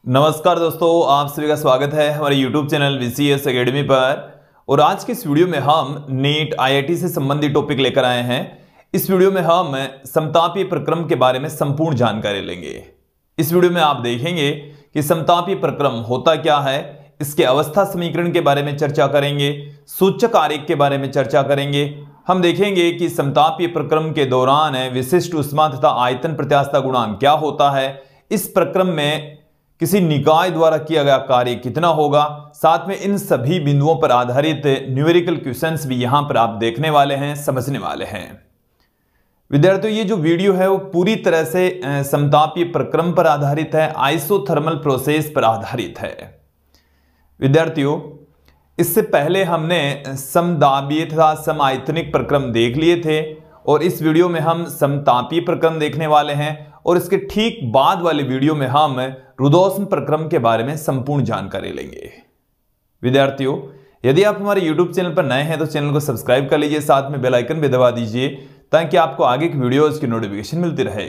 नमस्कार दोस्तों, आप सभी का स्वागत है हमारे YouTube चैनल VCS एकेडमी पर। और आज के इस वीडियो में हम नीट IIT से संबंधित टॉपिक लेकर आए हैं। इस वीडियो में हम समतापीय प्रक्रम के बारे में संपूर्ण जानकारी लेंगे। इस वीडियो में आप देखेंगे कि समतापीय प्रक्रम होता क्या है, इसके अवस्था समीकरण के बारे में चर्चा करेंगे, सूचक आरेख के बारे में चर्चा करेंगे। हम देखेंगे कि समतापीय प्रक्रम के दौरान विशिष्ट ऊष्मा तथा आयतन प्रत्यास्थता गुणांक क्या होता है, इस प्रक्रम में किसी निकाय द्वारा किया गया कार्य कितना होगा। साथ में इन सभी बिंदुओं पर आधारित न्यूमेरिकल क्वेश्चंस भी यहां पर आप देखने वाले हैं, समझने वाले हैं। विद्यार्थियों, ये जो वीडियो है वो पूरी तरह से समतापीय प्रक्रम पर आधारित है, आइसोथर्मल प्रोसेस पर आधारित है। विद्यार्थियों, इससे पहले हमने समदाबीय तथा समायतनिक प्रक्रम देख लिए थे और इस वीडियो में हम समतापीय प्रक्रम देखने वाले हैं। और इसके ठीक बाद वाले वीडियो में हम रुद्धोष्म प्रक्रम के बारे में संपूर्ण जानकारी लेंगे। विद्यार्थियों, यदि आप हमारे YouTube चैनल पर नए हैं तो चैनल को सब्सक्राइब कर लीजिए, साथ में बेल आइकन भी दबा दीजिए ताकि आपको आगे की वीडियोस की नोटिफिकेशन मिलती रहे।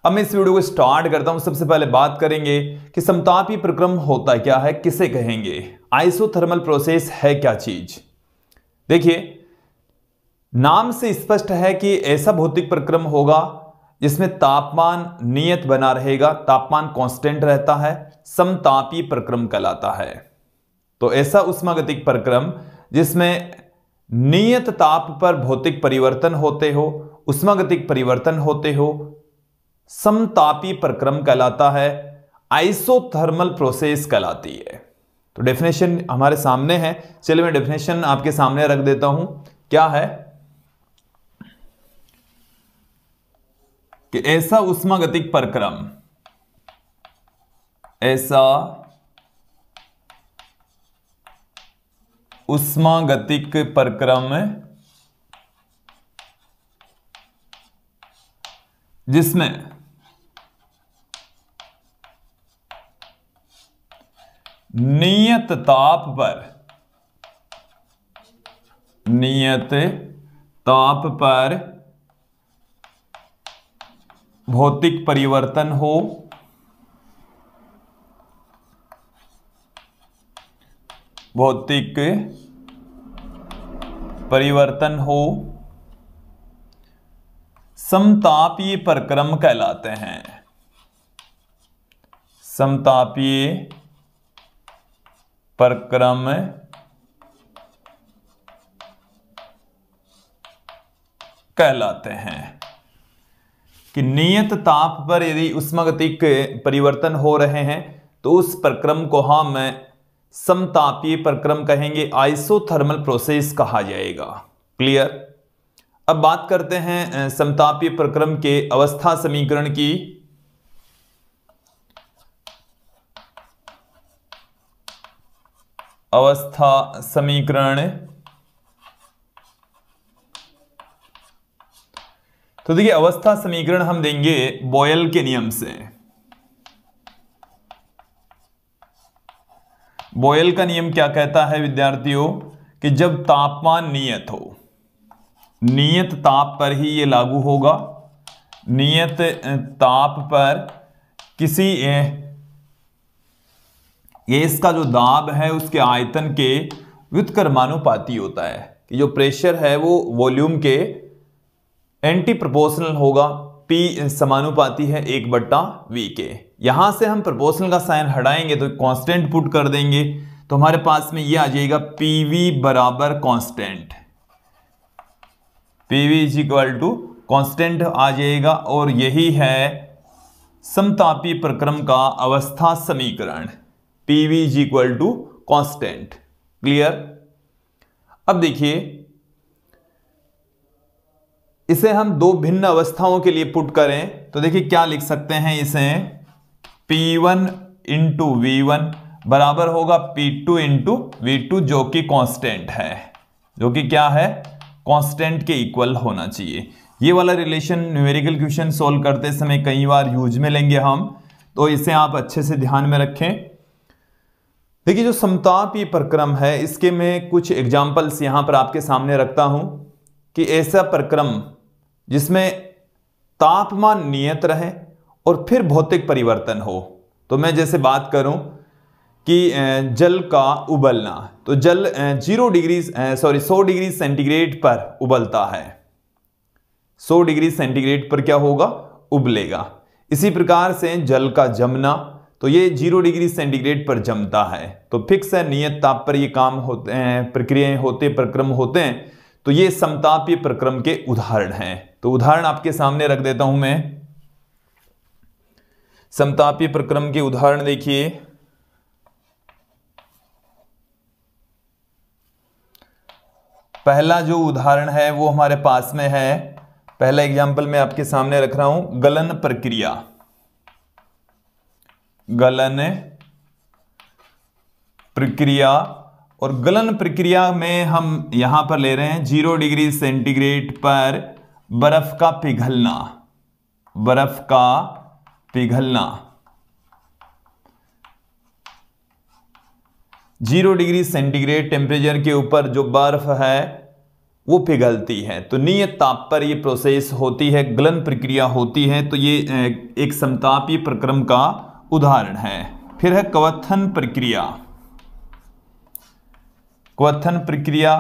अब मैं इस वीडियो को स्टार्ट करता हूं। सबसे पहले बात करेंगे कि समतापीय प्रक्रम होता क्या है, किसे कहेंगे, आइसोथर्मल प्रोसेस है क्या चीज। देखिए, नाम से स्पष्ट है कि ऐसा भौतिक प्रक्रम होगा जिसमें तापमान नियत बना रहेगा, तापमान कांस्टेंट रहता है, समतापीय प्रक्रम कहलाता है। तो ऐसा ऊष्मागतिक प्रक्रम जिसमें नियत ताप पर भौतिक परिवर्तन होते हो, ऊष्मागतिक परिवर्तन होते हो, समतापीय प्रक्रम कहलाता है, आइसोथर्मल प्रोसेस कहलाती है। तो डेफिनेशन हमारे सामने है, चलिए मैं डेफिनेशन आपके सामने रख देता हूं। क्या है कि ऐसा ऊष्मागतिक प्रक्रम, ऐसा ऊष्मागतिक प्रक्रम जिसमें नियत ताप पर भौतिक परिवर्तन हो, समतापीय प्रक्रम कहलाते हैं। समतापीय प्रक्रम कहलाते हैं कि नियत ताप पर यदि ऊष्मागतिक परिवर्तन हो रहे हैं तो उस प्रक्रम को हम समतापीय प्रक्रम कहेंगे, आइसोथर्मल प्रोसेस कहा जाएगा। क्लियर। अब बात करते हैं समतापीय प्रक्रम के अवस्था समीकरण की। अवस्था समीकरण, तो देखिए अवस्था समीकरण हम देंगे बॉयल के नियम से। बॉयल का नियम क्या कहता है विद्यार्थियों कि जब तापमान नियत हो, नियत ताप पर ही ये लागू होगा। नियत ताप पर किसी गैस का जो दाब है उसके आयतन के व्युत्क्रमानुपाती होता है कि जो प्रेशर है वो वॉल्यूम के एंटी प्रोपोर्शनल होगा। P समानुपाती है 1/V के। यहां से हम प्रोपोर्शनल का साइन हटाएंगे तो कांस्टेंट पुट कर देंगे तो हमारे पास में ये आ जाएगा PV बराबर constant. PV is equal to constant आ जाएगा और यही है समतापीय प्रक्रम का अवस्था समीकरण, PV is equal to constant. Clear. अब देखिए, इसे हम दो भिन्न अवस्थाओं के लिए पुट करें तो देखिए क्या लिख सकते हैं इसे, P1 इंटू V1 बराबर होगा P2 इंटू V2 जो कि कांस्टेंट है, जो कि क्या है, कांस्टेंट के इक्वल होना चाहिए। ये वाला रिलेशन न्यूमेरिकल क्वेश्चन सॉल्व करते समय कई बार यूज में लेंगे हम, तो इसे आप अच्छे से ध्यान में रखें। देखिए जो समतापीय प्रक्रम है इसके मैं कुछ एग्जांपल्स यहां पर आपके सामने रखता हूं कि ऐसा प्रक्रम जिसमें तापमान नियत रहे और फिर भौतिक परिवर्तन हो, तो मैं जैसे बात करूं कि जल का उबलना, तो जल 100 डिग्री सेंटीग्रेड पर उबलता है, 100 डिग्री सेंटीग्रेड पर क्या होगा, उबलेगा। इसी प्रकार से जल का जमना, तो ये 0 डिग्री सेंटीग्रेड पर जमता है। तो फिक्स है, नियत ताप पर ये काम होते हैं, प्रक्रियाएं होते, प्रक्रम होते हैं। तो ये समतापीय प्रक्रम के उदाहरण हैं। तो उदाहरण आपके सामने रख देता हूं मैं। समतापीय प्रक्रम के उदाहरण देखिए। पहला जो उदाहरण है वो हमारे पास में है, पहला एग्जांपल मैं आपके सामने रख रहा हूं, गलन प्रक्रिया। गलन प्रक्रिया, और गलन प्रक्रिया में हम यहां पर ले रहे हैं 0 डिग्री सेंटीग्रेड पर बर्फ का पिघलना, बर्फ का पिघलना। 0 डिग्री सेंटीग्रेड टेम्परेचर के ऊपर जो बर्फ है वो पिघलती है। तो नियत ताप पर ये प्रोसेस होती है, गलन प्रक्रिया होती है। तो ये एक समतापीय प्रक्रम का उदाहरण है। फिर है क्वथन प्रक्रिया। क्वथन प्रक्रिया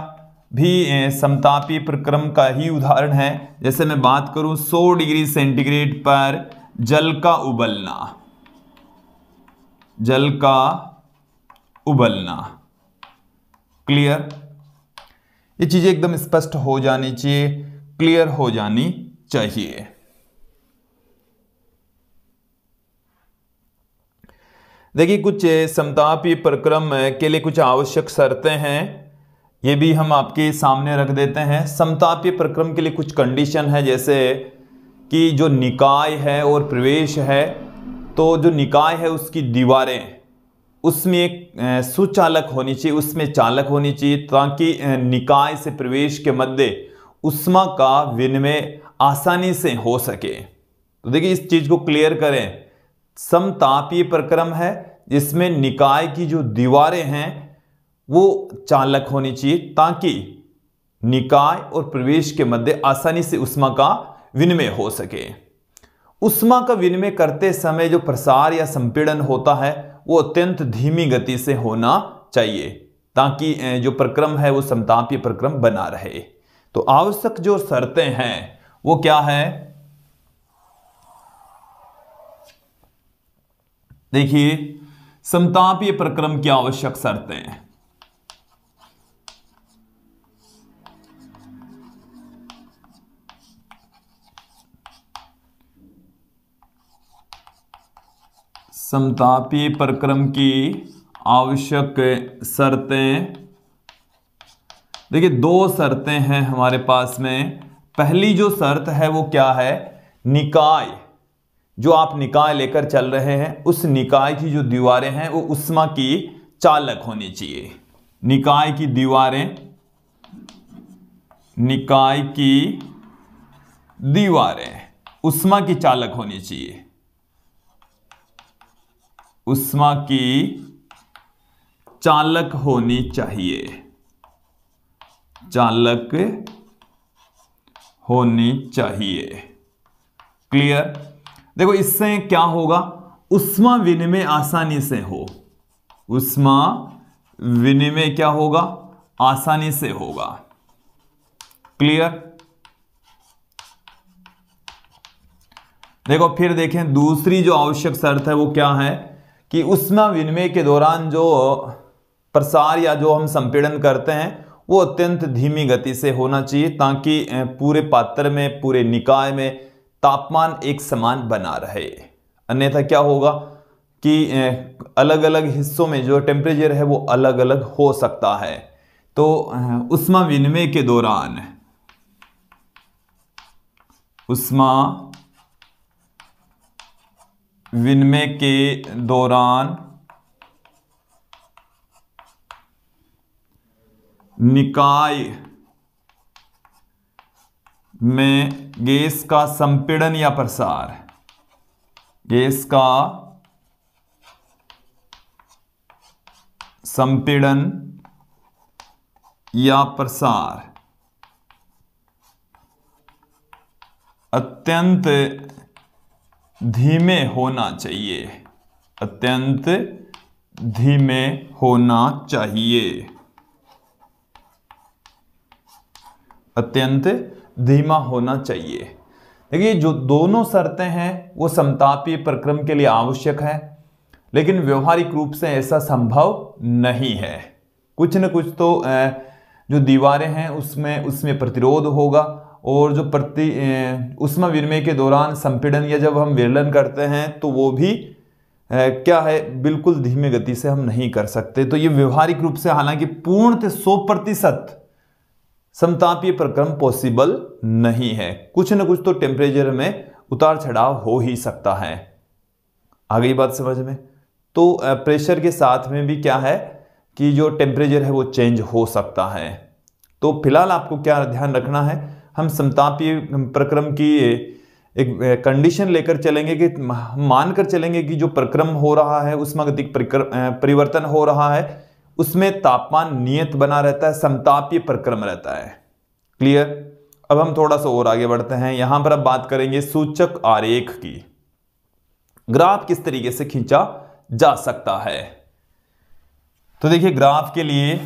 भी समतापीय प्रक्रम का ही उदाहरण है। जैसे मैं बात करूं 100 डिग्री सेंटीग्रेड पर जल का उबलना, जल का उबलना। क्लियर? ये चीजें एकदम स्पष्ट हो जानी चाहिए, क्लियर हो जानी चाहिए। देखिए, कुछ समतापीय प्रक्रम के लिए कुछ आवश्यक शर्तें हैं, ये भी हम आपके सामने रख देते हैं। समतापीय प्रक्रम के लिए कुछ कंडीशन है, जैसे कि जो निकाय है और प्रवेश है, तो जो निकाय है उसकी दीवारें, उसमें एक सुचालक होनी चाहिए, उसमें चालक होनी चाहिए, ताकि निकाय से प्रवेश के मध्य उष्मा का विनिमय आसानी से हो सके। तो देखिए, इस चीज को क्लियर करें। समतापीय प्रक्रम है जिसमें निकाय की जो दीवारें हैं वो चालक होनी चाहिए, ताकि निकाय और प्रवेश के मध्य आसानी से उष्मा का विनिमय हो सके। उष्मा का विनिमय करते समय जो प्रसार या संपीड़न होता है वो अत्यंत धीमी गति से होना चाहिए, ताकि जो प्रक्रम है वो समतापीय प्रक्रम बना रहे। तो आवश्यक जो शर्तें हैं वो क्या है, देखिए, समतापीय प्रक्रम की आवश्यक शर्तें हैं। समतापीय प्रक्रम की आवश्यक शर्तें, देखिए 2 शर्तें हैं हमारे पास में। पहली जो शर्त है वो क्या है, निकाय, जो आप निकाय लेकर चल रहे हैं उस निकाय की जो दीवारें हैं वो उष्मा की चालक होनी चाहिए। निकाय की दीवारें, निकाय की दीवारें उष्मा की चालक होनी चाहिए, उष्मा की चालक होनी चाहिए, चालक होनी चाहिए। क्लियर? देखो, इससे क्या होगा, उष्मा विनिमय आसानी से हो, उष्मा विनिमय क्या होगा, आसानी से होगा। क्लियर? देखो, फिर देखें दूसरी जो आवश्यक शर्त है वो क्या है, कि उष्मा विनिमय के दौरान जो प्रसार या जो हम संपीड़न करते हैं वो अत्यंत धीमी गति से होना चाहिए, ताकि पूरे पात्र में, पूरे निकाय में तापमान एक समान बना रहे। अन्यथा क्या होगा कि अलग अलग हिस्सों में जो टेम्परेचर है वो अलग अलग हो सकता है। तो उष्मा विनिमय के दौरान, उष्मा विनिमय के दौरान निकाय में गैस का संपीड़न या प्रसार, गैस का संपीड़न या प्रसार अत्यंत धीमे होना चाहिए, अत्यंत धीमे होना चाहिए, अत्यंत धीमा होना चाहिए। देखिए जो दोनों शर्तें हैं वो समतापीय प्रक्रम के लिए आवश्यक है, लेकिन व्यवहारिक रूप से ऐसा संभव नहीं है। कुछ न कुछ तो जो दीवारें हैं उसमें प्रतिरोध होगा, और जो ऊष्मा विनिमय के दौरान संपीड़न या जब हम विरलन करते हैं तो वो भी क्या है, बिल्कुल धीमी गति से हम नहीं कर सकते। तो ये व्यवहारिक रूप से हालांकि पूर्णतः 100% समतापीय प्रक्रम पॉसिबल नहीं है। कुछ न कुछ तो टेम्परेचर में उतार चढ़ाव हो ही सकता है। आ गई बात समझ में? तो प्रेशर के साथ में भी क्या है कि जो टेम्परेचर है वो चेंज हो सकता है। तो फिलहाल आपको क्या ध्यान रखना है, हम समतापीय प्रक्रम की एक कंडीशन लेकर चलेंगे कि मानकर चलेंगे कि जो प्रक्रम हो रहा है, उष्मागतिक परिवर्तन हो रहा है, उसमें तापमान नियत बना रहता है, समतापीय प्रक्रम रहता है। क्लियर? अब हम थोड़ा सा और आगे बढ़ते हैं। यहां पर अब बात करेंगे सूचक आरेख की। ग्राफ किस तरीके से खींचा जा सकता है। तो देखिए ग्राफ के लिए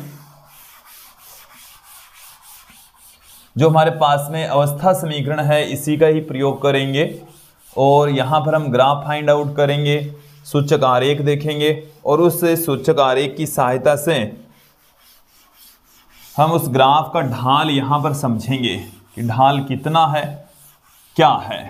जो हमारे पास में अवस्था समीकरण है इसी का ही प्रयोग करेंगे, और यहां पर हम ग्राफ फाइंड आउट करेंगे, सूचक आरेख देखेंगे, और उस सूचक आरेख की सहायता से हम उस ग्राफ का ढाल यहां पर समझेंगे कि ढाल कितना है, क्या है।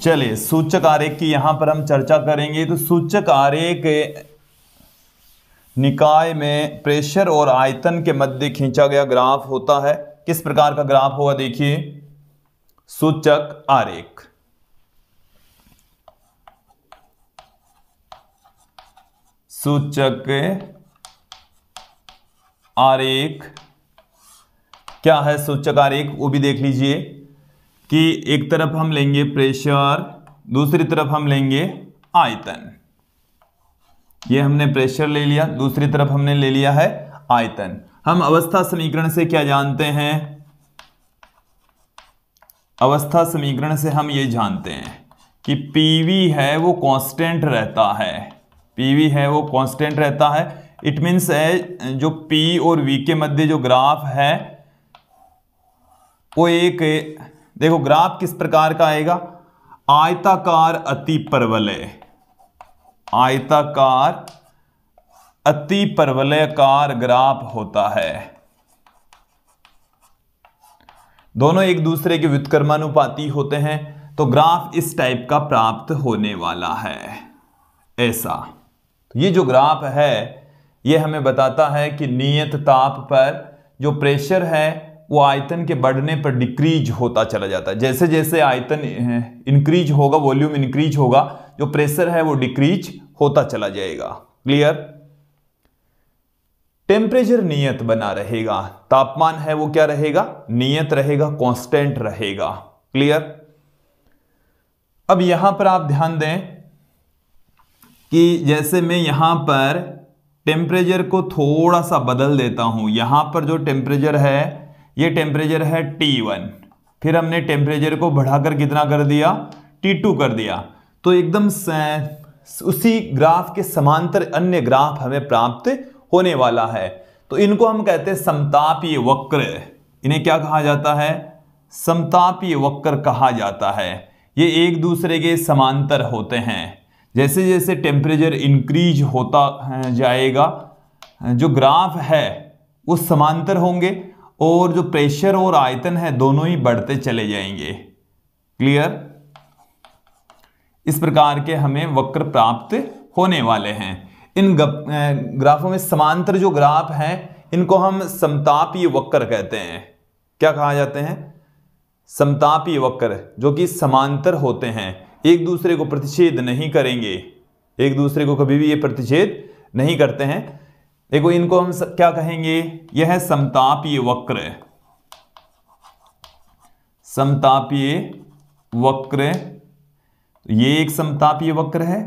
चलिए सूचक आरेख की यहां पर हम चर्चा करेंगे। तो सूचक आरेख निकाय में प्रेशर और आयतन के मध्य खींचा गया ग्राफ होता है। किस प्रकार का ग्राफ होगा देखिए, सूचक आरेख। सूचक आरेख क्या है? सूचक आरेख वो भी देख लीजिए कि एक तरफ हम लेंगे प्रेशर, दूसरी तरफ हम लेंगे आयतन। ये हमने प्रेशर ले लिया, दूसरी तरफ हमने ले लिया है आयतन। हम अवस्था समीकरण से क्या जानते हैं? अवस्था समीकरण से हम ये जानते हैं कि PV है वो कांस्टेंट रहता है। PV है वो कांस्टेंट रहता है। इट मीन्स है जो P और V के मध्य जो ग्राफ है वो एक, देखो ग्राफ किस प्रकार का आएगा, आयताकार अतिपरवलय, आयताकार अतिपरवलयाकार ग्राफ होता है। दोनों एक दूसरे के व्युत्क्रमानुपाती होते हैं, तो ग्राफ इस टाइप का प्राप्त होने वाला है ऐसा। तो ये जो ग्राफ है ये हमें बताता है कि नियत ताप पर जो प्रेशर है वो आयतन के बढ़ने पर डिक्रीज होता चला जाता है। जैसे जैसे आयतन इंक्रीज होगा, वॉल्यूम इंक्रीज होगा, जो प्रेशर है वो डिक्रीज होता चला जाएगा। क्लियर? टेम्परेचर नियत बना रहेगा, तापमान है वो क्या रहेगा, नियत रहेगा, कांस्टेंट रहेगा। क्लियर? अब यहां पर आप ध्यान दें कि जैसे मैं यहां पर टेम्परेचर को थोड़ा सा बदल देता हूं। यहां पर जो टेम्परेचर है ये टेम्परेचर है T1, फिर हमने टेम्परेचर को बढ़ाकर कितना कर दिया, T2 कर दिया। तो एकदम उसी ग्राफ के समांतर अन्य ग्राफ हमें प्राप्त होने वाला है। तो इनको हम कहते हैं समतापीय वक्र। इन्हें क्या कहा जाता है? समतापीय वक्र कहा जाता है। ये एक दूसरे के समांतर होते हैं। जैसे जैसे टेम्परेचर इंक्रीज होता जाएगा जो ग्राफ है वो समांतर होंगे, और जो प्रेशर और आयतन है दोनों ही बढ़ते चले जाएंगे। क्लियर? इस प्रकार के हमें वक्र प्राप्त होने वाले हैं। इन ग्राफों में समांतर जो ग्राफ हैं इनको हम समतापीय वक्र कहते हैं। क्या कहा जाते हैं? समतापीय वक्र जो कि समांतर होते हैं, एक दूसरे को प्रतिच्छेद नहीं करेंगे, एक दूसरे को कभी भी ये प्रतिच्छेद नहीं करते हैं। देखो इनको हम क्या कहेंगे, यह है समतापीय वक्र। समतापीय वक्र, ये एक समतापीय वक्र है,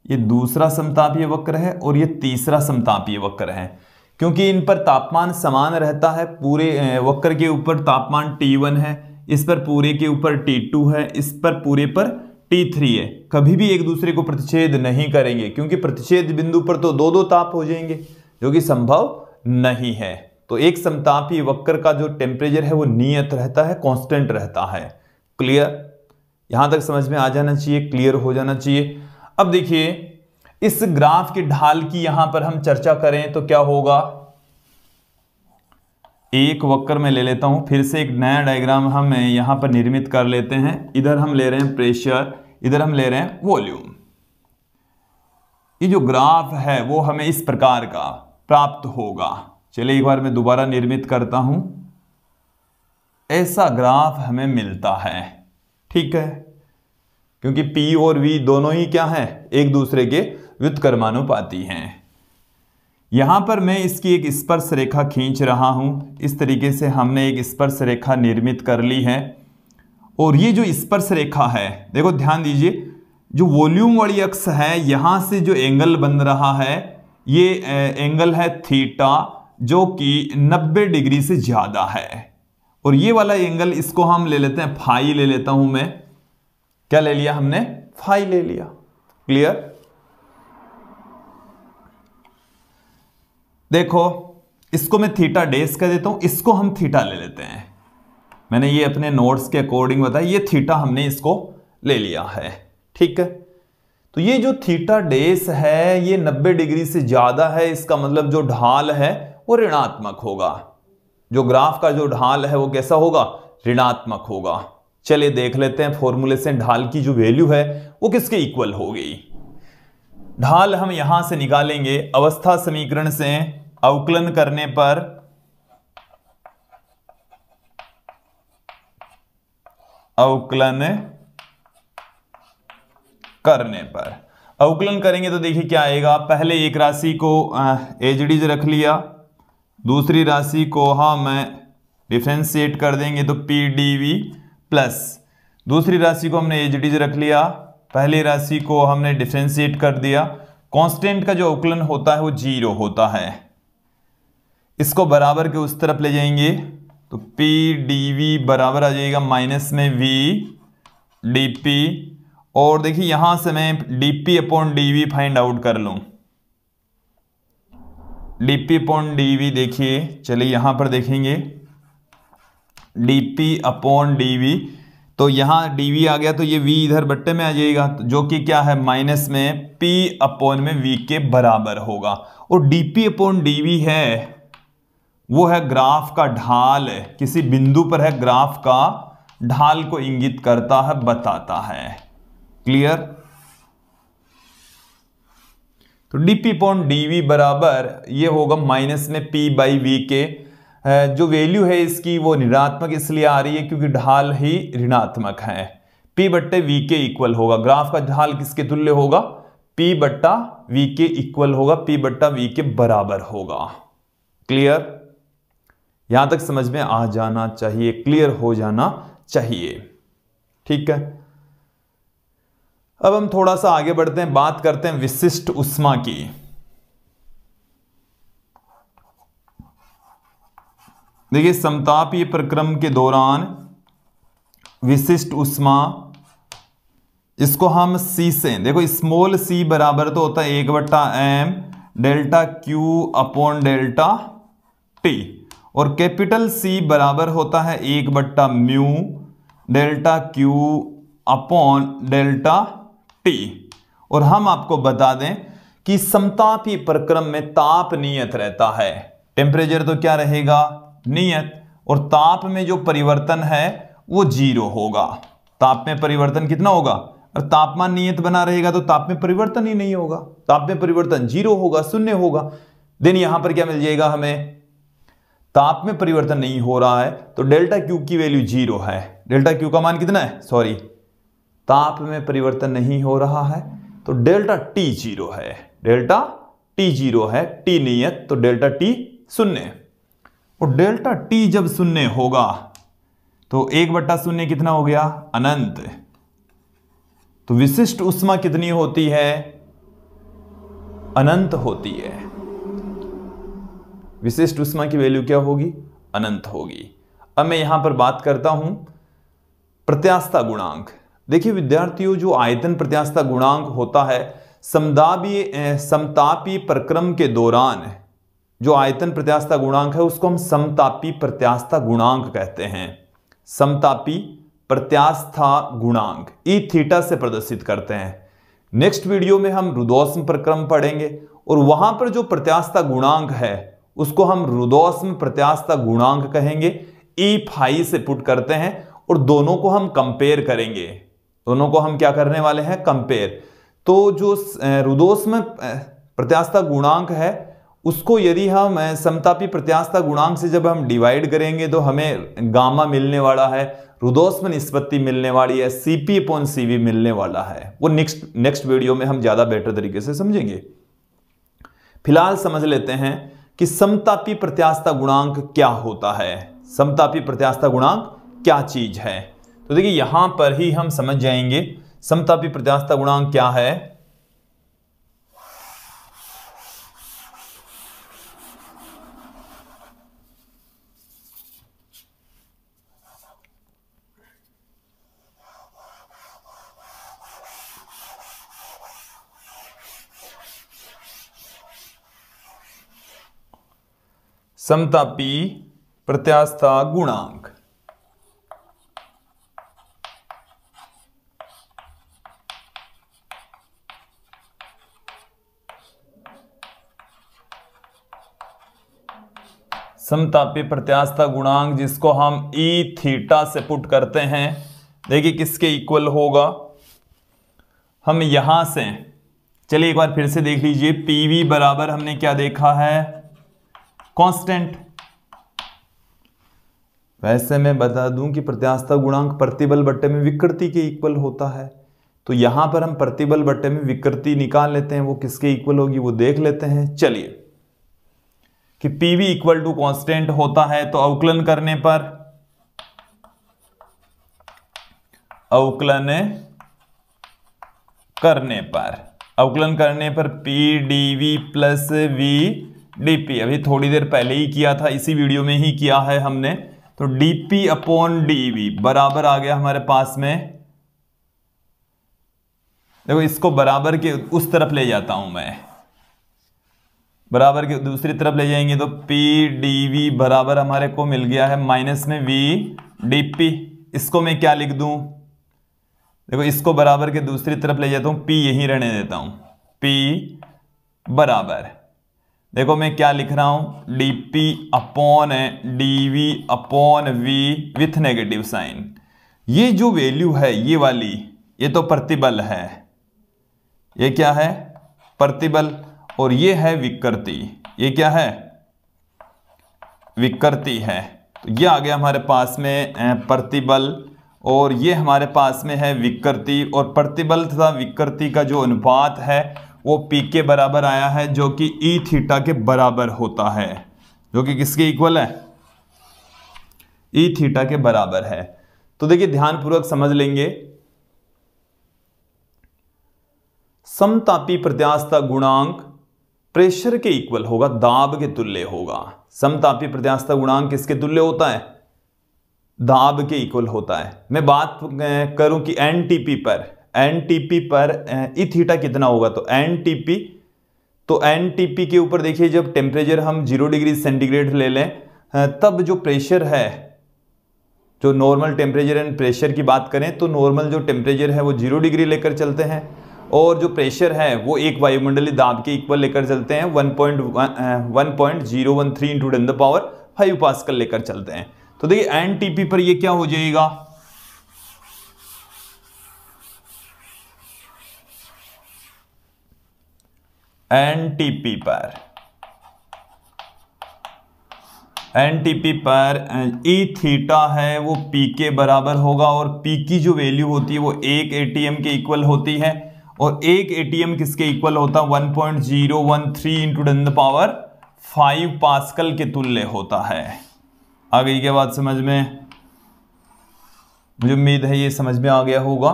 ये दूसरा समतापीय वक्र है और ये तीसरा समतापीय वक्र है। क्योंकि इन पर तापमान समान रहता है, पूरे वक्र के ऊपर तापमान T1 है, इस पर पूरे के ऊपर T2 है, इस पर पूरे पर T3 है, कभी भी एक दूसरे को प्रतिच्छेद नहीं करेंगे, क्योंकि प्रतिच्छेद बिंदु पर तो दो दो ताप हो जाएंगे जो कि संभव नहीं है। तो एक समतापीय वक्र का जो टेम्परेचर है वो नियत रहता है, कांस्टेंट रहता है। क्लियर, यहां तक समझ में आ जाना चाहिए, क्लियर हो जाना चाहिए। अब देखिए इस ग्राफ की ढाल की यहां पर हम चर्चा करें तो क्या होगा, एक वक्र में ले लेता हूं, फिर से एक नया डायग्राम हम यहां पर निर्मित कर लेते हैं। इधर हम ले रहे हैं प्रेशर, इधर हम ले रहे हैं वॉल्यूम। ये जो ग्राफ है वो हमें इस प्रकार का प्राप्त होगा। चलिए एक बार मैं दोबारा निर्मित करता हूं, ऐसा ग्राफ हमें मिलता है। ठीक है, क्योंकि P और V दोनों ही क्या हैं, एक दूसरे के व्युत्क्रमानुपाती हैं। यहां पर मैं इसकी एक स्पर्श रेखा खींच रहा हूं, इस तरीके से हमने एक स्पर्श रेखा निर्मित कर ली है। और ये जो स्पर्श रेखा है, देखो ध्यान दीजिए, जो वॉल्यूम वाली अक्ष है यहां से जो एंगल बन रहा है ये एंगल है थीटा, जो कि 90 डिग्री से ज्यादा है। और ये वाला एंगल, इसको हम ले लेते हैं फाई, ले लेता हूं मैं, क्या ले लिया हमने, फाई ले लिया। क्लियर, देखो इसको मैं थीटा डेस कह देता हूं, इसको हम थीटा ले लेते हैं। मैंने ये अपने नोट्स के अकॉर्डिंग बताया, ये थीटा हमने इसको ले लिया है। ठीक है, तो ये जो थीटा डेस है ये 90 डिग्री से ज्यादा है, इसका मतलब जो ढाल है वो ऋणात्मक होगा। जो ग्राफ का जो ढाल है वो कैसा होगा, ऋणात्मक होगा। चलिए देख लेते हैं फॉर्मूले से ढाल की जो वैल्यू है वो किसके इक्वल होगी। ढाल हम यहां से निकालेंगे अवस्था समीकरण से, अवकलन करने पर अवकलन करेंगे तो देखिए क्या आएगा। पहले एक राशि को एज इट इज रख लिया, दूसरी राशि को हम डिफरेंशिएट कर देंगे तो पी डी वी प्लस, दूसरी राशि को हमने एज इट इज रख लिया, पहली राशि को हमने डिफरेंशिएट कर दिया। कांस्टेंट का जो अवकलन होता है वो 0 होता है, इसको बराबर के उस तरफ ले जाएंगे तो पी डी वी बराबर आ जाएगा माइनस में वी डी पी। और देखिए यहां से मैं d P upon d V find out कर लूं, d P upon d V, देखिए चलिए यहां पर देखेंगे d P upon d V, तो यहां डी वी आ गया तो ये v इधर बट्टे में आ जाएगा, जो कि क्या है माइनस में p अपॉन में v के बराबर होगा। और d P upon d v है वो है ग्राफ का ढाल, किसी बिंदु पर है ग्राफ का ढाल को इंगित करता है, बताता है। क्लियर, तो d P upon d v बराबर ये होगा माइनस में p बाई वी के। जो वैल्यू है इसकी वो ऋणात्मक इसलिए आ रही है क्योंकि ढाल ही ऋणात्मक है। P बट्टे V के इक्वल होगा, ग्राफ का ढाल किसके तुल्य होगा, P बट्टा V के इक्वल होगा, P बट्टा V के बराबर होगा। क्लियर, यहां तक समझ में आ जाना चाहिए, क्लियर हो जाना चाहिए। ठीक है, अब हम थोड़ा सा आगे बढ़ते हैं, बात करते हैं विशिष्ट ऊष्मा की। देखिए समतापीय प्रक्रम के दौरान विशिष्ट ऊष्मा, इसको हम C से, देखो स्मॉल c बराबर तो होता है 1/m delta Q upon delta T, और कैपिटल C बराबर होता है 1/μ delta Q upon delta T। और हम आपको बता दें कि समतापीय प्रक्रम में ताप नियत रहता है, टेम्परेचर तो क्या रहेगा, नियत, और ताप में जो परिवर्तन है वो 0 होगा। ताप में परिवर्तन कितना होगा, और तापमान नियत बना रहेगा तो ताप में परिवर्तन ही नहीं होगा, ताप में परिवर्तन 0 होगा, 0 होगा। देन यहां पर क्या मिल जाएगा हमें, ताप में परिवर्तन नहीं हो रहा है तो डेल्टा क्यू की वैल्यू 0 है। डेल्टा क्यू का मान कितना है, सॉरी ताप में परिवर्तन नहीं हो रहा है, तो डेल्टा टी 0 है, डेल्टा टी 0 है, टी नहीं है तो डेल्टा टी 0। और डेल्टा टी जब 0 होगा तो 1/0 कितना हो गया, अनंत। तो विशिष्ट ऊष्मा कितनी होती है, अनंत होती है। विशिष्ट ऊष्मा की वैल्यू क्या होगी, अनंत होगी। अब मैं यहां पर बात करता हूं प्रत्यास्थता गुणांक। देखिए विद्यार्थियों, जो आयतन प्रत्यास्थता गुणांक होता है समतापी प्रक्रम के दौरान, जो आयतन प्रत्यास्थता गुणांक है उसको हम समतापी प्रत्यास्थता गुणांक कहते हैं। समतापी प्रत्यास्थता गुणांक ई थीटा से प्रदर्शित करते हैं। नेक्स्ट वीडियो में हम रुदोष्म प्रक्रम पढ़ेंगे और वहां पर जो प्रत्यास्थता गुणांक है उसको हम रुदोष्म प्रत्यास्थता गुणांक कहेंगे। ई फाई से पुट करते हैं और दोनों को हम कंपेयर करेंगे। दोनों को हम क्या करने वाले हैं, कंपेयर। तो जो रुदोष्म प्रत्यास्थता गुणांक है उसको यदि हम समतापी प्रत्यास्थता गुणांक से जब हम डिवाइड करेंगे तो हमें गामा मिलने वाला है, रुदोष्म निष्पत्ति मिलने वाली है, CP/CV मिलने वाला है। वो नेक्स्ट वीडियो में हम ज्यादा बेटर तरीके से समझेंगे। फिलहाल समझ लेते हैं कि समतापी प्रत्यास्थता गुणांक क्या होता है, समतापी प्रत्यास्थता गुणांक क्या चीज है। तो देखिए यहां पर ही हम समझ जाएंगे समतापी प्रत्यास्थता गुणांक क्या है। समतापी प्रत्यास्थता गुणांक समतापी प्रत्यास्थता गुणांक जिसको हम ई थीटा से पुट करते हैं, देखिए किसके इक्वल होगा। हम यहां से चलिए एक बार फिर से देख लीजिए। पीवी बराबर हमने क्या देखा है, कांस्टेंट। वैसे मैं बता दूं कि प्रत्यास्थता गुणांक प्रतिबल बट्टे में विकृति के इक्वल होता है, तो यहां पर हम प्रतिबल बट्टे में विकृति निकाल लेते हैं, वो किसके इक्वल होगी वो देख लेते हैं। चलिए कि पीवी इक्वल टू कांस्टेंट होता है, तो अवकलन करने पर p dv plus v dp, अभी थोड़ी देर पहले ही किया था, इसी वीडियो में ही किया है हमने। तो डीपी अपॉन डीवी बराबर आ गया हमारे पास में। देखो इसको बराबर के उस तरफ ले जाता हूं मैं, बराबर के दूसरी तरफ ले जाएंगे तो पी डीवी बराबर हमारे को मिल गया है माइनस में वी डीपी। इसको मैं क्या लिख दूं, देखो इसको बराबर के दूसरी तरफ ले जाता हूं, पी यहीं रहने देता हूं। पी बराबर देखो मैं क्या लिख रहा हूं, dp upon dv upon v with negative sign. ये जो वैल्यू है ये वाली, ये तो प्रतिबल है, ये क्या है प्रतिबल, और ये है विकृति। ये क्या है, विकृति है। तो ये आ गया हमारे पास में प्रतिबल और ये हमारे पास में है विकृति। और प्रतिबल तथा विकृति का जो अनुपात है वो P के बराबर आया है, जो कि ई थीटा के बराबर होता है, जो कि किसके इक्वल है, ई थीटा के बराबर है। तो देखिए ध्यानपूर्वक समझ लेंगे, समतापी प्रत्यास्थता गुणांक प्रेशर के इक्वल होगा, दाब के तुल्य होगा। समतापी प्रत्यास्थता गुणांक किसके तुल्य होता है, दाब के इक्वल होता है। मैं बात करूं कि एनटीपी पर ई थीटा कितना होगा, तो एनटीपी के ऊपर देखिए जब टेम्परेचर हम 0 डिग्री सेंटीग्रेड ले लें तब जो प्रेशर है, जो नॉर्मल टेम्परेचर एंड प्रेशर की बात करें तो नॉर्मल जो टेम्परेचर है वो 0 डिग्री लेकर चलते हैं और जो प्रेशर है वो एक वायुमंडलीय दाब के इक्वल लेकर चलते हैं, 1.013 इंटू 10⁵ पास्कल लेकर चलते हैं। तो देखिए एनटीपी पर ये क्या हो जाएगा, एनटीपी पर एनटीपी पर ई थीटा है वो पी के बराबर होगा, और पी की जो वैल्यू होती है वो 1 एटीएम के इक्वल होती है, और 1 एटीएम किसके इक्वल होता है 1.013 इंटू 10⁵ पास्कल के तुल्य होता है। आ गई क्या बात समझ में? मुझे उम्मीद है ये समझ में आ गया होगा,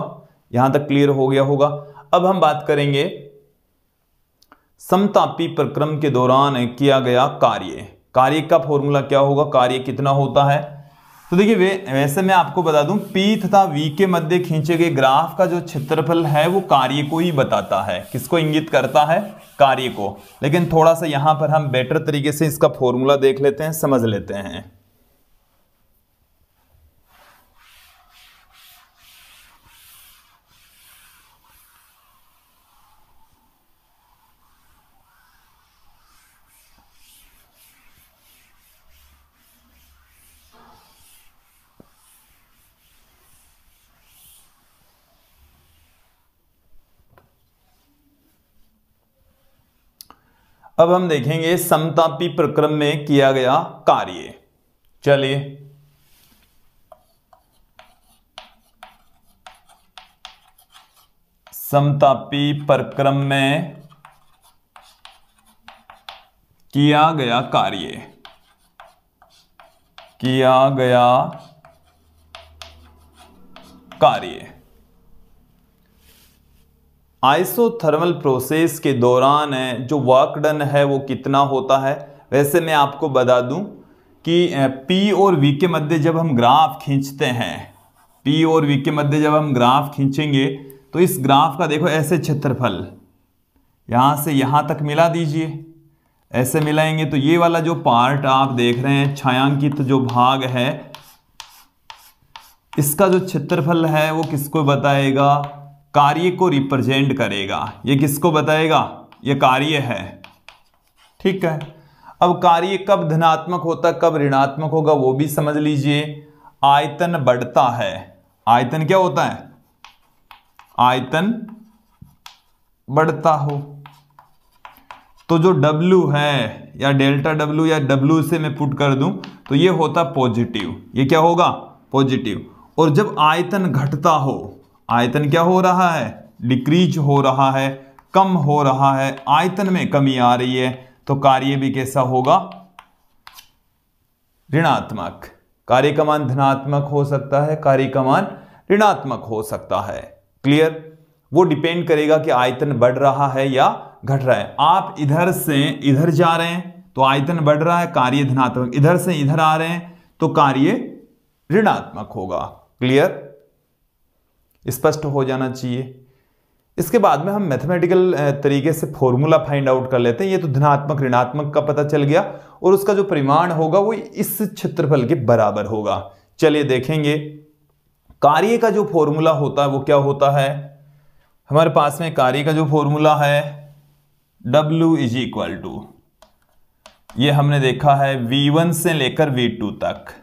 यहां तक क्लियर हो गया होगा। अब हम बात करेंगे समतापी प्रक्रम के दौरान किया गया कार्य। कार्य का फॉर्मूला क्या होगा, कार्य कितना होता है? तो देखिए वैसे मैं आपको बता दूं P तथा V के मध्य खींचे गए ग्राफ का जो क्षेत्रफल है वो कार्य को ही बताता है। किसको इंगित करता है? कार्य को। लेकिन थोड़ा सा यहां पर हम बेटर तरीके से इसका फॉर्मूला देख लेते हैं, समझ लेते हैं। अब हम देखेंगे समतापी प्रक्रम में किया गया कार्य। चलिए समतापी प्रक्रम में किया गया कार्य, किया गया कार्य आइसोथर्मल प्रोसेस के दौरान जो वर्क डन है वो कितना होता है। वैसे मैं आपको बता दूं कि P और V के मध्य जब हम ग्राफ खींचते हैं, P और V के मध्य जब हम ग्राफ खींचेंगे तो इस ग्राफ का देखो ऐसे क्षेत्रफल यहां से यहां तक मिला दीजिए, ऐसे मिलाएंगे तो ये वाला जो पार्ट आप देख रहे हैं छायांकित जो भाग है इसका जो क्षेत्रफल है वो किसको बताएगा? कार्य को रिप्रेजेंट करेगा। ये किसको बताएगा? ये कार्य है, ठीक है। अब कार्य कब धनात्मक होता है, कब ऋणात्मक होगा वो भी समझ लीजिए। आयतन बढ़ता है, आयतन क्या होता है? आयतन बढ़ता हो तो जो W है या डेल्टा W या W से मैं पुट कर दूं तो ये होता पॉजिटिव। ये क्या होगा? पॉजिटिव। और जब आयतन घटता हो, आयतन क्या हो रहा है? डिक्रीज हो रहा है, कम हो रहा है, आयतन में कमी आ रही है, तो कार्य भी कैसा होगा? ऋणात्मक। कार्य का मान धनात्मक हो सकता है, कार्य का मान ऋणात्मक हो सकता है। क्लियर? वो डिपेंड करेगा कि आयतन बढ़ रहा है या घट रहा है। आप इधर से इधर जा रहे हैं तो आयतन बढ़ रहा है, कार्य धनात्मक। इधर से इधर आ रहे हैं तो कार्य ऋणात्मक होगा। क्लियर? स्पष्ट हो जाना चाहिए। इसके बाद में हम मैथमेटिकल तरीके से फॉर्मूला फाइंड आउट कर लेते हैं। ये तो धनात्मक ऋणात्मक का पता चल गया, और उसका जो परिमाण होगा वो इस क्षेत्रफल के बराबर होगा। चलिए देखेंगे कार्य का जो फॉर्मूला होता है वो क्या होता है। हमारे पास में कार्य का जो फॉर्मूला है W इज इक्वल टू, ये हमने देखा है V1 से लेकर V2 तक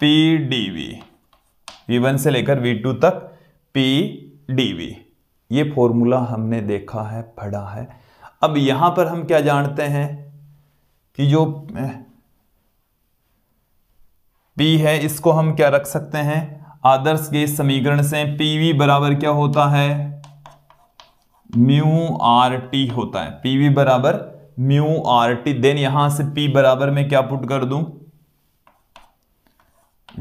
P dV, V1 से लेकर V2 तक P dV। ये फॉर्मूला हमने देखा है, पढ़ा है। अब यहां पर हम क्या जानते हैं कि जो P है इसको हम क्या रख सकते हैं? आदर्श गैस समीकरण से PV बराबर क्या होता है? म्यू RT होता है। PV बराबर म्यू RT। देन यहां से P बराबर में क्या पुट कर दूं?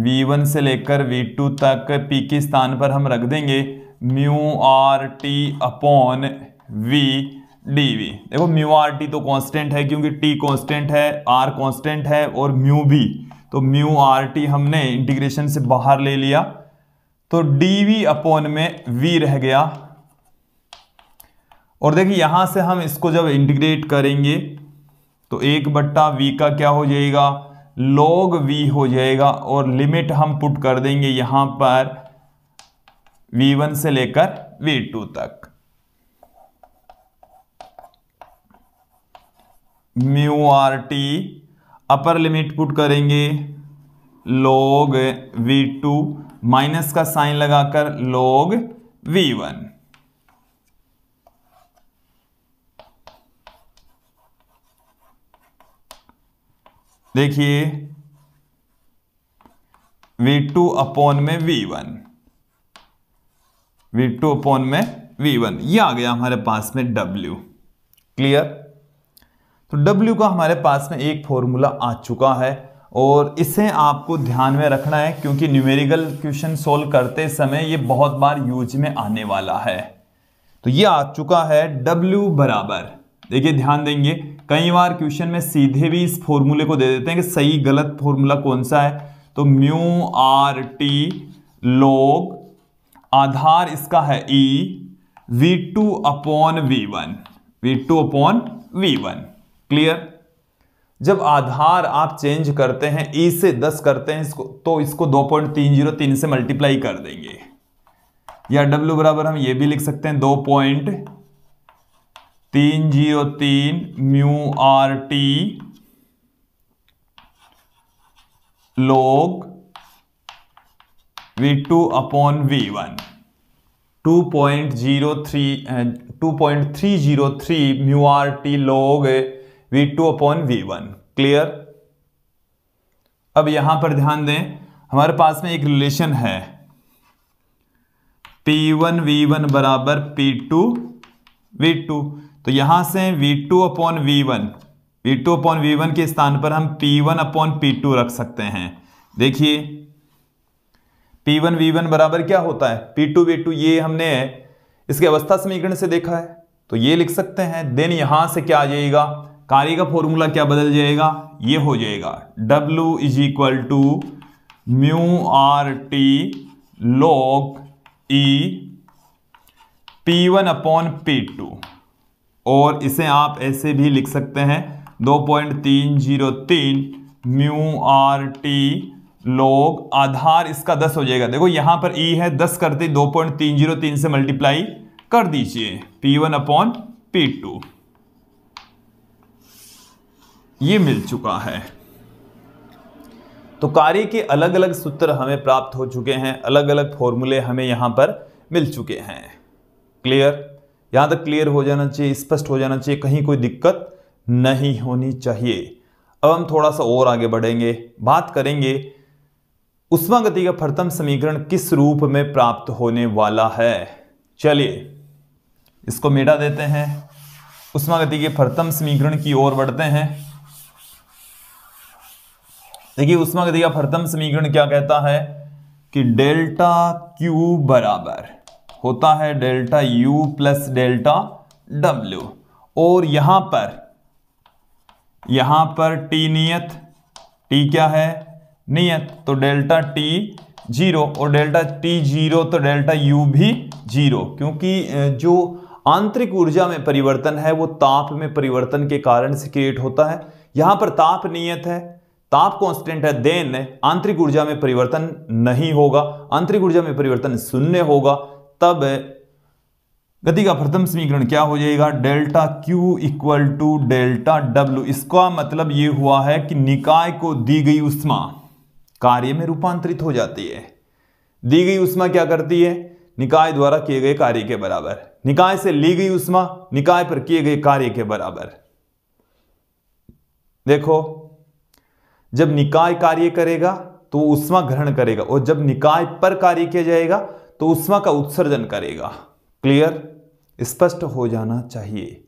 V1 से लेकर V2 तक P के स्थान पर हम रख देंगे mu RT upon V dV। देखो म्यू RT तो कांस्टेंट है क्योंकि T कांस्टेंट है, R कांस्टेंट है और म्यू भी, तो म्यू RT हमने इंटीग्रेशन से बाहर ले लिया तो dV अपॉन में V रह गया। और देखिए यहां से हम इसको जब इंटीग्रेट करेंगे तो 1/V का क्या हो जाएगा? log V हो जाएगा, और लिमिट हम पुट कर देंगे यहां पर V1 से लेकर V2 तक। Mu RT upper limit put करेंगे log V2 माइनस का साइन लगाकर log V1। देखिए V2 अपॉन में V1, V2 अपॉन में V1, ये आ गया हमारे पास में W। क्लियर? तो W का हमारे पास में एक फॉर्मूला आ चुका है और इसे आपको ध्यान में रखना है क्योंकि न्यूमेरिकल क्वेश्चन सोल्व करते समय ये बहुत बार यूज में आने वाला है। तो ये आ चुका है W बराबर, देखिए ध्यान देंगे, कई बार क्वेश्चन में सीधे भी इस फॉर्मूले को दे देते हैं कि सही गलत फॉर्मूला कौन सा है। तो म्यू आर टी लॉग आधार इसका है E V2 upon V1, V2 upon V1। Clear? जब आधार आप चेंज करते हैं E से 10 करते हैं इसको, तो इसको 2.303 से मल्टीप्लाई कर देंगे, या W बराबर हम ये भी लिख सकते हैं 2.303 mu r t log V2 upon V1, 2.303 mu r t log V2 upon V1। Clear? अब यहां पर ध्यान दें, हमारे पास में एक रिलेशन है P1 V1 बराबर P2 V2, तो यहां से V2 अपॉन V1 के स्थान पर हम P1 अपॉन P2 रख सकते हैं। देखिए P1 V1 बराबर क्या होता है, P2 V2, ये हमने इसके अवस्था समीकरण से देखा है, तो ये लिख सकते हैं। देन यहां से क्या आ जाएगा, कार्य का फॉर्मूला क्या बदल जाएगा, ये हो जाएगा W is equal to mu r t log E P1 upon P2, और इसे आप ऐसे भी लिख सकते हैं 2.303 म्यू आर टी लॉग आधार इसका 10 हो जाएगा। देखो यहां पर E है, 10 करते 2.303 से मल्टीप्लाई कर दीजिए, P1 अपॉन P2, ये मिल चुका है। तो कार्य के अलग अलग सूत्र हमें प्राप्त हो चुके हैं, अलग अलग फॉर्मूले हमें यहां पर मिल चुके हैं। क्लियर? यहां तक क्लियर हो जाना चाहिए, स्पष्ट हो जाना चाहिए, कहीं कोई दिक्कत नहीं होनी चाहिए। अब हम थोड़ा सा और आगे बढ़ेंगे, बात करेंगे ऊष्मागति का प्रथम समीकरण किस रूप में प्राप्त होने वाला है। चलिए इसको मिटा देते हैं, ऊष्मागति के प्रथम समीकरण की ओर बढ़ते हैं। देखिए ऊष्मागति का प्रथम समीकरण क्या कहता है कि डेल्टा Q बराबर होता है delta U plus delta W, और यहां पर T नियत, T क्या है, नियत, तो डेल्टा T 0, और डेल्टा T 0 तो डेल्टा U भी 0, क्योंकि जो आंतरिक ऊर्जा में परिवर्तन है वो ताप में परिवर्तन के कारण से क्रिएट होता है। यहां पर ताप नियत है, ताप कांस्टेंट है, देन आंतरिक ऊर्जा में परिवर्तन नहीं होगा, आंतरिक ऊर्जा में परिवर्तन शून्य होगा, तब गति का प्रथम समीकरण क्या हो जाएगा, delta Q equal to delta W। इसका मतलब ये हुआ है कि निकाय को दी गई ऊष्मा कार्य में रूपांतरित हो जाती है। दी गई ऊष्मा क्या करती है, निकाय द्वारा किए गए कार्य के बराबर, निकाय से ली गई ऊष्मा निकाय पर किए गए कार्य के बराबर। देखो जब निकाय कार्य करेगा तो ऊष्मा ग्रहण करेगा, और जब निकाय पर कार्य किया जाएगा तो ऊष्मा का उत्सर्जन करेगा। क्लियर? स्पष्ट हो जाना चाहिए।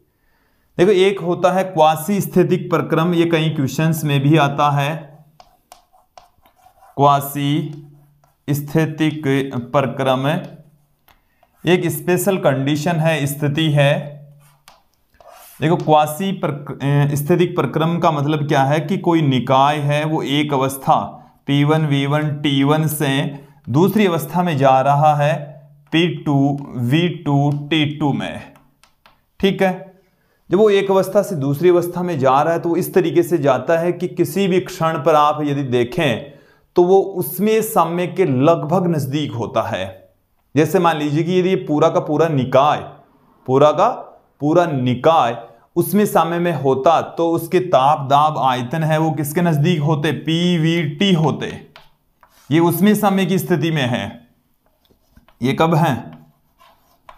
देखो एक होता है क्वासी स्थितिक प्रक्रम, ये कई क्वेश्चंस में भी आता है, क्वासी स्थितिक प्रक्रम एक स्पेशल कंडीशन है, स्थिति है। देखो क्वासी स्थितिक प्रक्रम का मतलब क्या है कि कोई निकाय है वो एक अवस्था P1 V1 T1 से दूसरी अवस्था में जा रहा है P2 V2 T2 में। ठीक है, जब वो एक अवस्था से दूसरी अवस्था में जा रहा है तो इस तरीके से जाता है कि किसी भी क्षण पर आप यदि देखें तो वो उसमें साम्य के लगभग नजदीक होता है। जैसे मान लीजिए कि यदि पूरा का पूरा निकाय उसमें साम्य में होता तो उसके ताप दाब आयतन है वो किसके नजदीक होते, PVT होते। ये उसमें साम्य की स्थिति में है, ये कब है,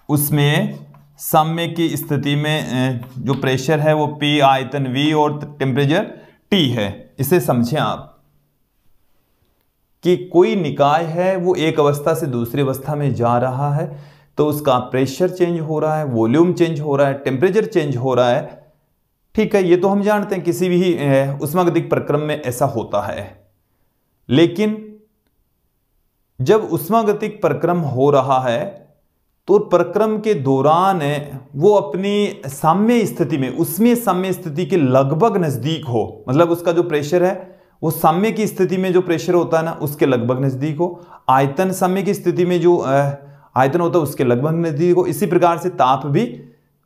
उसमें साम्य की स्थिति में जो प्रेशर है वो P आयतन V और टेम्परेचर T है। इसे समझें आप कि कोई निकाय है वो एक अवस्था से दूसरी अवस्था में जा रहा है, तो उसका प्रेशर चेंज हो रहा है, वॉल्यूम चेंज हो रहा है, टेम्परेचर चेंज हो रहा है। ठीक है, ये तो हम जानते हैं किसी भी ऊष्मागतिक प्रक्रम में ऐसा होता है। लेकिन जब ऊष्मागतिक प्रक्रम हो रहा है तो प्रक्रम के दौरान वो अपनी साम्य स्थिति में, उसमें साम्य स्थिति के लगभग नजदीक हो, मतलब उसका जो प्रेशर है वो साम्य की स्थिति में जो प्रेशर होता है ना उसके लगभग नजदीक हो, आयतन साम्य की स्थिति में जो आयतन होता है उसके लगभग नजदीक हो। इसी प्रकार से ताप भी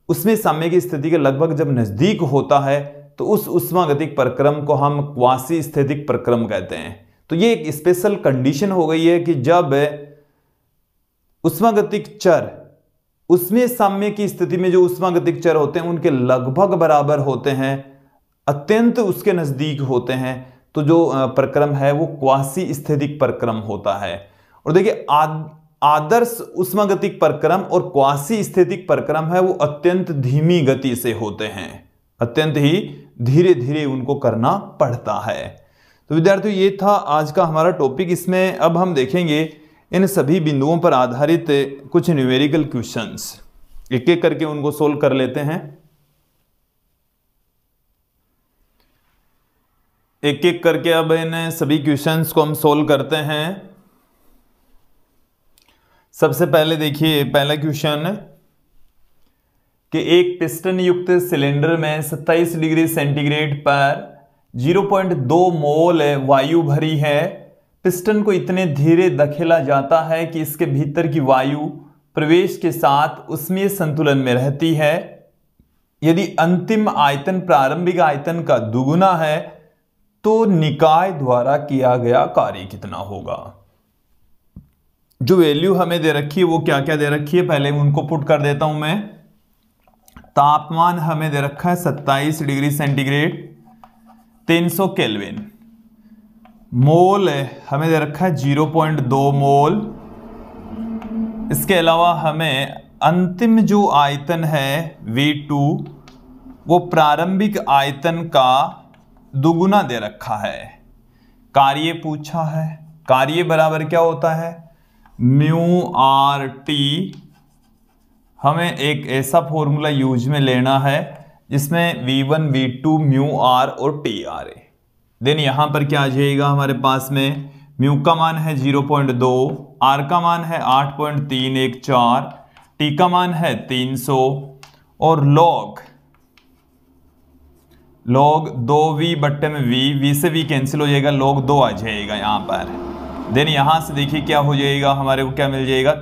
उसमें साम्य की स्थिति के लगभग जब नजदीक होता है तो उस ऊष्मागतिक प्रक्रम को हम क्वासी स्थितिक प्रक्रम कहते हैं। तो ये एक स्पेशल कंडीशन हो गई है कि जब ऊष्मागतिक चर उसमें साम्य की स्थिति में जो ऊष्मागतिक चर होते हैं उनके लगभग बराबर होते हैं, अत्यंत उसके नजदीक होते हैं, तो जो प्रक्रम है वो क्वासी स्थितिक प्रक्रम होता है। और देखिए आदर्श ऊष्मागतिक प्रक्रम और क्वासी स्थितिक प्रक्रम है वो अत्यंत धीमी गति से होते हैं, अत्यंत ही धीरे धीरे उनको करना पड़ता है। तो विद्यार्थियों ये था आज का हमारा टॉपिक। इसमें अब हम देखेंगे इन सभी बिंदुओं पर आधारित कुछ न्यूमेरिकल क्वेश्चंस, एक एक करके उनको सोल्व कर लेते हैं। एक एक करके अब इन सभी क्वेश्चंस को हम सोल्व करते हैं। सबसे पहले देखिए पहला क्वेश्चन कि एक पिस्टन युक्त सिलेंडर में 27 डिग्री सेंटीग्रेड पर 0.2 मोल वायु भरी है। पिस्टन को इतने धीरे धकेला जाता है कि इसके भीतर की वायु प्रवेश के साथ उसमें संतुलन में रहती है। यदि अंतिम आयतन प्रारंभिक आयतन का दुगुना है तो निकाय द्वारा किया गया कार्य कितना होगा। जो वैल्यू हमें दे रखी है वो क्या क्या दे रखी है, पहले उनको पुट कर देता हूं मैं। तापमान हमें दे रखा है 27 डिग्री सेंटीग्रेड 300 केल्विन। मोल हमें दे रखा है 0.2 मोल। इसके अलावा हमें अंतिम जो आयतन है V2 वो प्रारंभिक आयतन का दुगुना दे रखा है। कार्य पूछा है, कार्य बराबर क्या होता है म्यू आर टी। हमें एक ऐसा फॉर्मूला यूज में लेना है जिसमें V1 V2 म्यू आर और टी आर है। देन यहां पर क्या आ जाएगा हमारे पास में, म्यू का मान है 0.2, आर का मान है 8.314, टी का मान है 300 और लॉग 2v बट्टे में v से v कैंसिल हो जाएगा, log 2 आ जाएगा यहां पर। देन यहां से देखिए क्या हो जाएगा, हमारे को क्या मिल जाएगा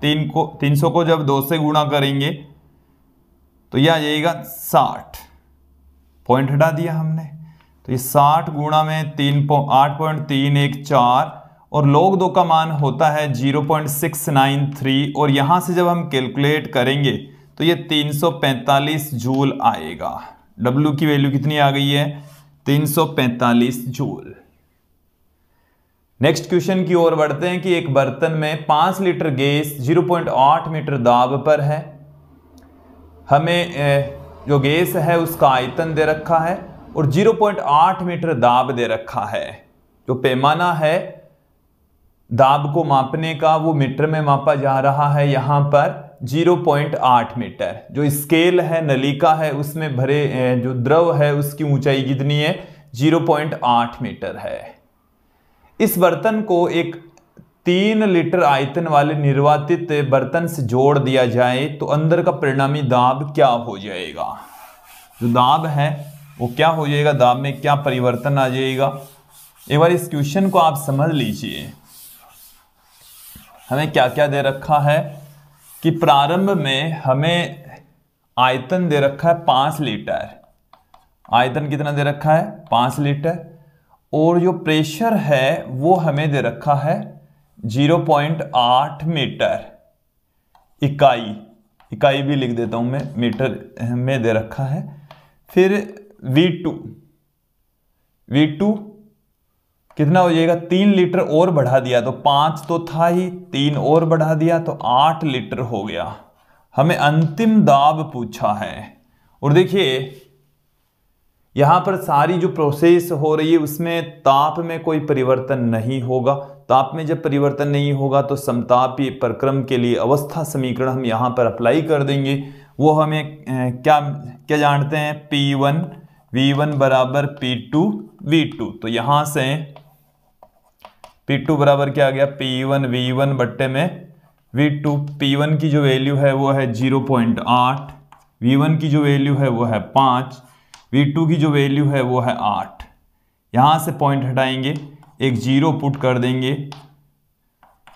300 को जब 2 से गुणा करेंगे तो यह आ जाएगा 60। पॉइंट हटा दिया हमने, तो ये 60 गुणा में 8.314 और log 2 का मान होता है 0.693 और यहां से जब हम कैलकुलेट करेंगे तो ये 345 जूल आएगा। W की वैल्यू कितनी आ गई है 345 जूल। नेक्स्ट क्वेश्चन की ओर बढ़ते हैं कि एक बर्तन में 5 लीटर गैस 0.8 मीटर दाब पर है। हमें जो गैस है उसका आयतन दे रखा है और 0.8 मीटर दाब दे रखा है। जो पैमाना है दाब को मापने का वो मीटर में मापा जा रहा है, यहां पर 0.8 मीटर। जो स्केल है नलिका है उसमें भरे जो द्रव है उसकी ऊंचाई कितनी है 0.8 मीटर है। इस बर्तन को एक 3 लीटर आयतन वाले निर्वातित बर्तन से जोड़ दिया जाए तो अंदर का परिणामी दाब क्या हो जाएगा। जो दाब है वो क्या हो जाएगा, दाब में क्या परिवर्तन आ जाएगा। एक बार इस क्वेश्चन को आप समझ लीजिए। हमें क्या क्या दे रखा है कि प्रारंभ में हमें आयतन दे रखा है 5 लीटर। आयतन कितना दे रखा है 5 लीटर और जो प्रेशर है वो हमें दे रखा है 0.8 मीटर। इकाई भी लिख देता हूं मैं, मीटर में दे रखा है। फिर V2 कितना हो जाएगा 3 लीटर और बढ़ा दिया तो 5 तो था ही, 3 और बढ़ा दिया तो 8 लीटर हो गया। हमें अंतिम दाब पूछा है और देखिए यहाँ पर सारी जो प्रोसेस हो रही है उसमें ताप में कोई परिवर्तन नहीं होगा। ताप में जब परिवर्तन नहीं होगा तो समतापीय प्रक्रम के लिए अवस्था समीकरण हम यहाँ पर अप्लाई कर देंगे। वो हमें क्या जानते हैं, P1 V1 बराबर P2 V2। तो यहाँ से P2 बराबर क्या आ गया, P1 V1 बट्टे में V2। P1 की जो वैल्यू है वो है 0.8, V1 की जो वैल्यू है वो है 5, V2 की जो वैल्यू है वो है 8। यहाँ से पॉइंट हटाएंगे, एक 0 पुट कर देंगे,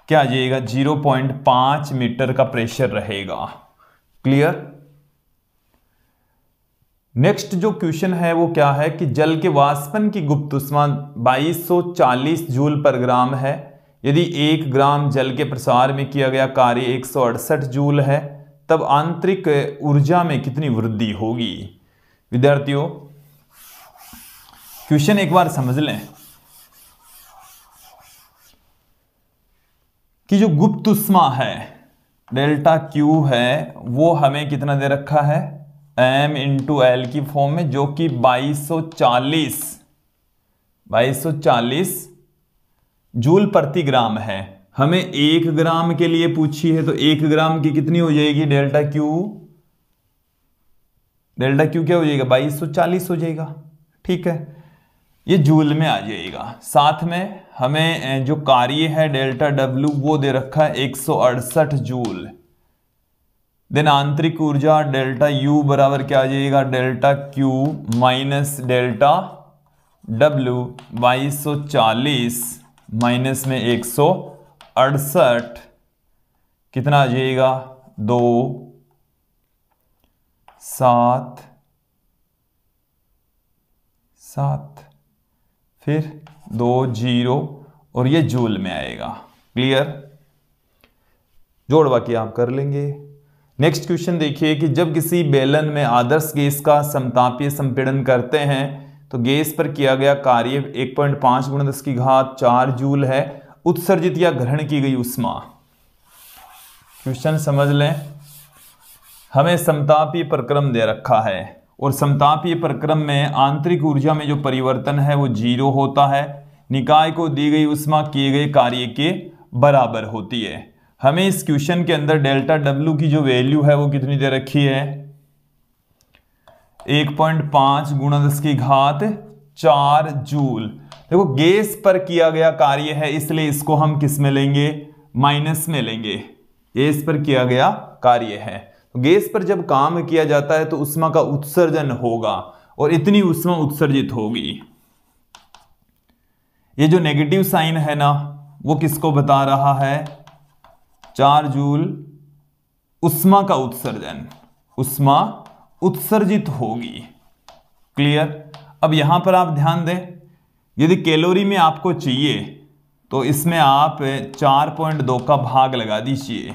क्या आ जाएगा, 0.5 मीटर का प्रेशर रहेगा। क्लियर। नेक्स्ट जो क्वेश्चन है वो क्या है कि जल के वाष्पन की गुप्त ऊष्मा 2240 जूल पर ग्राम है। यदि 1 ग्राम जल के प्रसार में किया गया कार्य 168 जूल है, तब आंतरिक ऊर्जा में कितनी वृद्धि होगी। विद्यार्थियों क्वेश्चन एक बार समझ लें कि जो गुप्त ऊष्मा है डेल्टा क्यू है वो हमें कितना दे रखा है, m इंटू एल की फॉर्म में, जो कि 2240 जूल प्रति ग्राम है। हमें 1 ग्राम के लिए पूछी है तो 1 ग्राम की कितनी हो जाएगी, डेल्टा क्यू क्या हो जाएगा, 2240 हो जाएगा। ठीक है, ये जूल में आ जाएगा। साथ में हमें जो कार्य है डेल्टा डब्ल्यू वो दे रखा है 168 जूल। देन आंतरिक ऊर्जा डेल्टा यू बराबर क्या आ जाएगा, delta Q minus delta W, 2240 minus में 168 कितना आ जाएगा, 2 7 7 फिर 2 0 और ये जूल में आएगा। क्लियर, जोड़ बाकी आप कर लेंगे। नेक्स्ट क्वेश्चन देखिए कि जब किसी बेलन में आदर्श गैस का समतापीय संपीड़न करते हैं तो गैस पर किया गया कार्य 1.5 × 10⁴ जूल है। उत्सर्जित या ग्रहण की गई ऊष्मा। क्वेश्चन समझ लें, हमें समतापीय प्रक्रम दे रखा है और समतापीय प्रक्रम में आंतरिक ऊर्जा में जो परिवर्तन है वो 0 होता है। निकाय को दी गई ऊष्मा किए गए कार्य के बराबर होती है। हमें इस क्वेश्चन के अंदर डेल्टा डब्ल्यू की जो वैल्यू है वो कितनी दे रखी है, 1.5 × 10⁴ जूल। देखो गैस पर किया गया कार्य है इसलिए इसको हम किस में लेंगे, माइनस में लेंगे। गैस पर किया गया कार्य है तो गैस पर जब काम किया जाता है तो ऊष्मा का उत्सर्जन होगा और इतनी ऊष्मा उत्सर्जित होगी। ये जो नेगेटिव साइन है ना वो किसको बता रहा है, 4 जूल ऊष्मा का उत्सर्जन, ऊष्मा उत्सर्जित होगी। क्लियर। अब यहां पर आप ध्यान दें, यदि कैलोरी में आपको चाहिए तो इसमें आप 4.2 का भाग लगा दीजिए।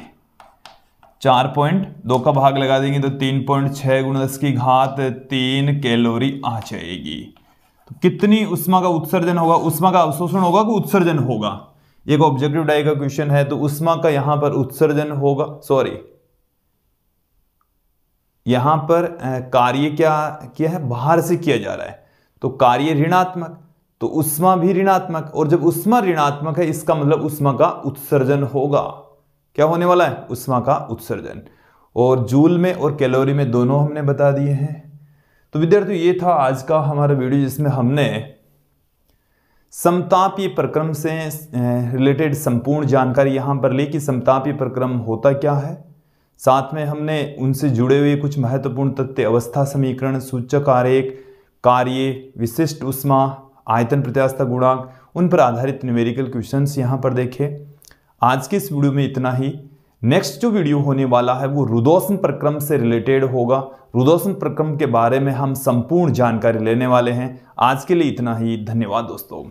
4.2 का भाग लगा देंगे तो 3.6 × 10⁻³ कैलोरी आ जाएगी। तो कितनी ऊष्मा का उत्सर्जन होगा, ऊष्मा का अवशोषण होगा कि उत्सर्जन होगा। एक ऑब्जेक्टिव टाइप का क्वेश्चन है तो ऊष्मा का यहां पर उत्सर्जन होगा, सॉरी यहां पर कार्य क्या है, बाहर से किया जा रहा है तो कार्य ऋणात्मक, तो ऊष्मा भी ऋणात्मक, और जब ऊष्मा ऋणात्मक है इसका मतलब ऊष्मा का उत्सर्जन होगा। क्या होने वाला है, ऊष्मा का उत्सर्जन। और जूल में और कैलोरी में दोनों हमने बता दिए हैं। तो विद्यार्थियों ये था आज का हमारा वीडियो जिसमें हमने समतापीय प्रक्रम से रिलेटेड संपूर्ण जानकारी यहाँ पर ली कि समतापीय प्रक्रम होता क्या है। साथ में हमने उनसे जुड़े हुए कुछ महत्वपूर्ण तथ्य, अवस्था समीकरण, सूचक आरेख, कार्य, विशिष्ट ऊष्मा, आयतन प्रत्यास्थता गुणांक, उन पर आधारित न्यूमेरिकल क्वेश्चंस यहाँ पर देखे। आज के इस वीडियो में इतना ही। नेक्स्ट जो वीडियो होने वाला है वो रुदोष्म प्रक्रम से रिलेटेड होगा। रुदोष्म प्रक्रम के बारे में हम संपूर्ण जानकारी लेने वाले हैं। आज के लिए इतना ही। धन्यवाद दोस्तों।